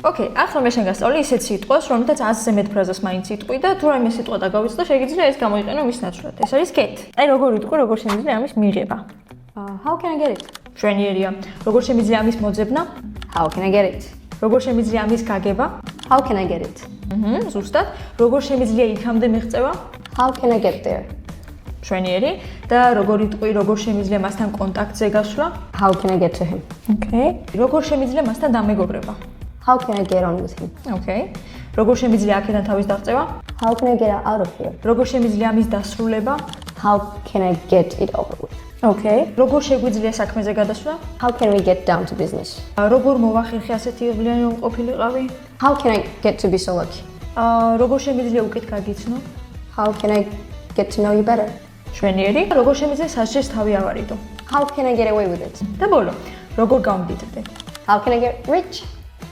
ოკეი, ახლა მე შენ გასწავლი ისეთ სიტყვას, რომელთაც 100-ზე მეტ ფრაზას მაინც იტყვი და თუ რაიმე სიტყვა დაგავიწყდა, შეგიძლია ეს გამოიყენო მის ნაცვლად. ეს არის get. აი როგორ იტყვი, როგორ შემიძლია ამის მიღება. How can I get it? მშვენიერია. როგორ შემიძლია ამის მოძებნა? How can I get it? როგორ შემიძლია ამის გაგება? How can I get it? ზუსტად. როგორ შემიძლია იქამდე მიღწევა? How can I get there? მშვენიერი. და როგორ იტყვი, როგორ შემიძლია მასთან კონტაქტზე გასვლა? How can I get to him? ოკეი. როგორ შემიძლია მასთან დამეგობრება? How can I get on with him? ოკეი. როგორ შემიძლია აქედან თავის დაღწევა? How can I get out of here? როგორ შემიძლია ამის დასრულება? How can I get it over with? ოკეი. როგორ შეგვიძლია საქმეზე გადასვლა? How can we get down to business? როგორ მოვახერხე ასეთი იღბლიანი ყოფილიყავი? How can I get to be so lucky? როგორ შემიძლია უკეთ გაგიცნო? How can I get to know you better? მშვენიერი. როგორ შემიძლია სასჯელს თავი ავარიდო? How can I get away with it? და ბოლო, როგორ გავმდიდრდე? How can I get rich?